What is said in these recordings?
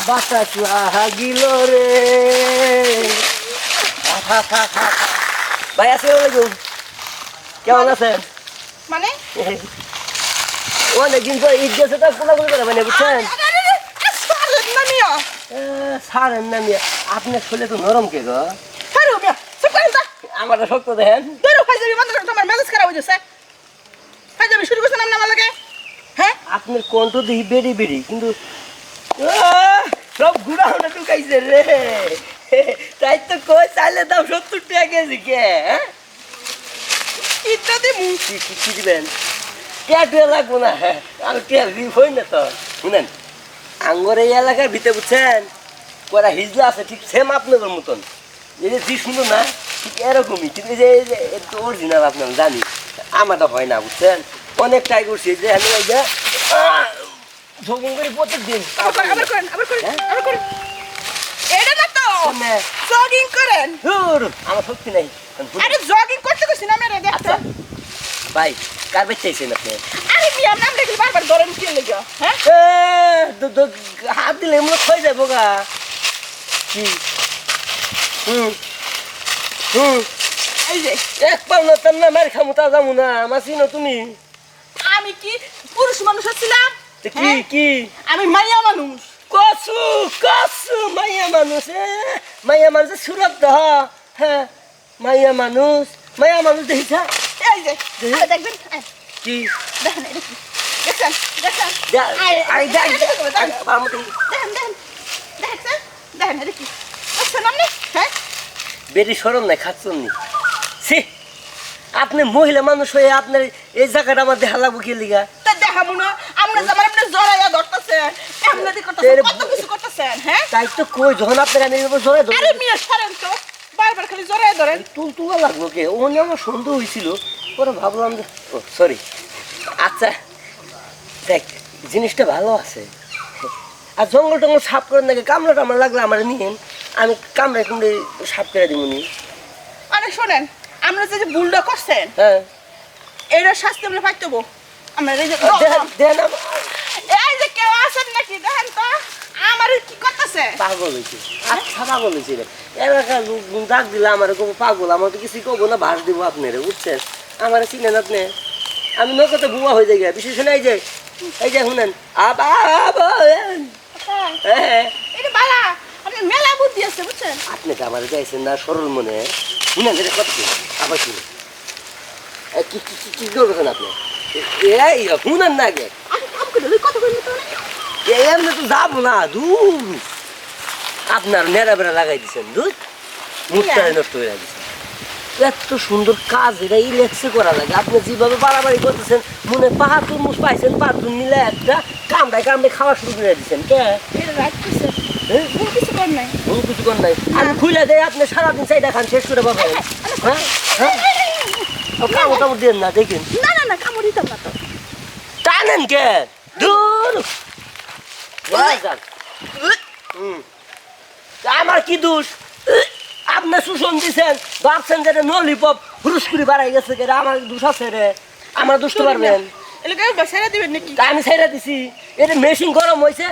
বাতাস লাগিল রে। ভাই আসসালামু আলাইকুম, কেমন আছেন? মানে অনেকদিন পর ঈদ গেছে তো কোলাকুলি করে মানে বুঝছেন। সারেন না মিয়া, আপনার শরীরে তো নরম কে গো। আমার শক্ত দেখেন। আপনার কণ্ঠ দেখি বেরি বেরি, কিন্তু সব গুড়া হলে ঢুকাইছে রে। তাই তো কই চাইলে দাম 70 টাকা কেজি কে। কি দিবেন? টিয়া লাগবো না, আমি টিয়া দিব হই না তো। শুনেন, আঙ্গর এই এলাকার ভিতরে বুঝছেন করা হিজলা আছে ঠিক সেম আপনাদের মতন। এই যে জি শুনো না ঠিক এরকমই, কিন্তু এই যে একটু অরিজিনাল আপনার জানি আমারটা হয় না বুঝছেন। অনেক ট্রাই করছি যে আমি ওই যে জগিং করি প্রত্যেক দিন। আমার শক্তি নাই। ভাই কার বেচ চাইছেন আপনি? হাত দিলে এমন হয়ে যাবো গা। কি এক পাও না তার না মার খামু তা যাবো না মাসি না তুমি। আমি কি পুরুষ মানুষ ছিলাম? কি কি আমি মাইয়া মানুষ। কসু কসু মাইয়া মানুষ, মাইয়া মানুষ সুরত দহ। হ্যাঁ মাইয়া মানুষ, মাইয়া মানুষ দেখিছা? এই যে দেখবেন কি দেখেন দেখেন দেখেন দেখেন দেখি আপনি। হ্যাঁ বেরি সরম নাই খাচ্ছন নি। সি আপনি মহিলা মানুষ হয়ে আপনার এই জায়গাটা আমার দেখা লাগবো কি লিগা? তা দেখাবো না আমরা যেমন আপনি জড়াইয়া ধরতেছেন এমনি করতেছেন, কত কিছু করতেছেন। হ্যাঁ তাই তো কই যখন আপনার আমি জড়াই ধরে। আরে মিয়া ছাড়েন তো, বারবার খালি জড়াইয়া ধরেন। তুলতুলা লাগলো কে? ওখানে আমার সন্দেহ হয়েছিল, পরে ভাবলাম যে ও সরি। আচ্ছা দেখ জিনিসটা ভালো আছে, আর জঙ্গল টঙ্গল সাফ করে নাকি কামড়া টামড়া লাগলে আমার নিয়েন, আমি কামড়ায় কুমড়ে সাফ করে দিব নি। আরে শোনেন, আমরা যে ভুলটা করছেন হ্যাঁ এটার শাস্তি আমরা পাইতেবো। আমরা এই যে এই যে কেউ আছেন নাকি দেখেন তো আমার কি করতেছে। পাগল হয়েছে, আচ্ছা পাগল হয়েছে রে। এলাকার লোক ডাক দিলে আমার কব পাগল, আমার তো কিছু কবো না, ভাস দিব আপনারে বুঝছেন। আমার চিনেন আপনি, আমি নৌকাতে বুয়া হয়ে যাই। বিশেষ এই যে শুনেন মেলা বুদ্ধি আছে বুঝছেন। আপনি তো আমার চাইছেন না সরল মনে। শুনেন এটা কত আবার শুনে কি কি কি করবেন আপনি? এই শুনেন না আগে, এমনি তো যাবো না। দূর আপনার নেড়া বেড়া লাগাই দিচ্ছেন, দুধ মুখটারে নষ্ট হয়ে দিচ্ছেন। এত সুন্দর কাজ এটা ইলেক্সে করা লাগে। আপনি যেভাবে বাড়াবাড়ি করতেছেন মনে পাহাড় তরমুজ পাইছেন, পাঁচজন মিলে একটা কামড়ায় কামড়ে খাওয়া শুরু করে দিচ্ছেন। কে কিছু কর নাই, আমি খুলে দেয় আপনি সারাদিন চাইটা খান শেষ করে পাবেন। হ্যাঁ হ্যাঁ কামড় টামড় দেন না, দেখেন না না না কামড় দিতাম না তো। টানেন কে? দূর আমার কি দোষ? আপনি শোষণ দিচ্ছেন, ভাবছেন যে নলিপপ হুরুস করে বাড়াই গেছে, আমার দোষ আছে রে? আমার দোষ তো পারবেন আমি ছেড়ে দিছি। এটা মেশিন গরম হয়েছে,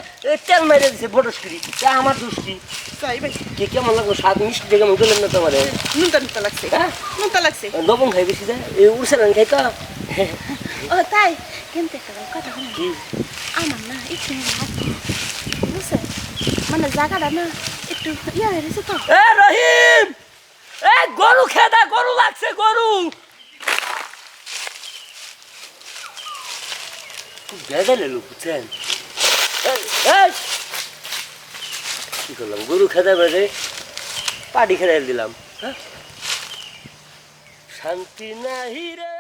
তেল মেরে দিছে বটস করি, আমার দোষ কি? কেমন লাগলো? স্বাদ মিষ্টি দেখে মনে করলেন না তোমার? লবণ খাই বেশি যায়, উড়ছে না খাই তো। ও তাই কিন্তু একটা কথা কি আমার না একটু বুঝছে মানে জায়গাটা না একটু ইয়া হয়ে গেছে তো। রহিম গরু খেদা, গরু লাগছে, গরু বেজালে লোক বুঝছেন। কি করলাম? গরু খেদা বেড়ে পাটি খেদাই দিলাম। শান্তি নাহি রে।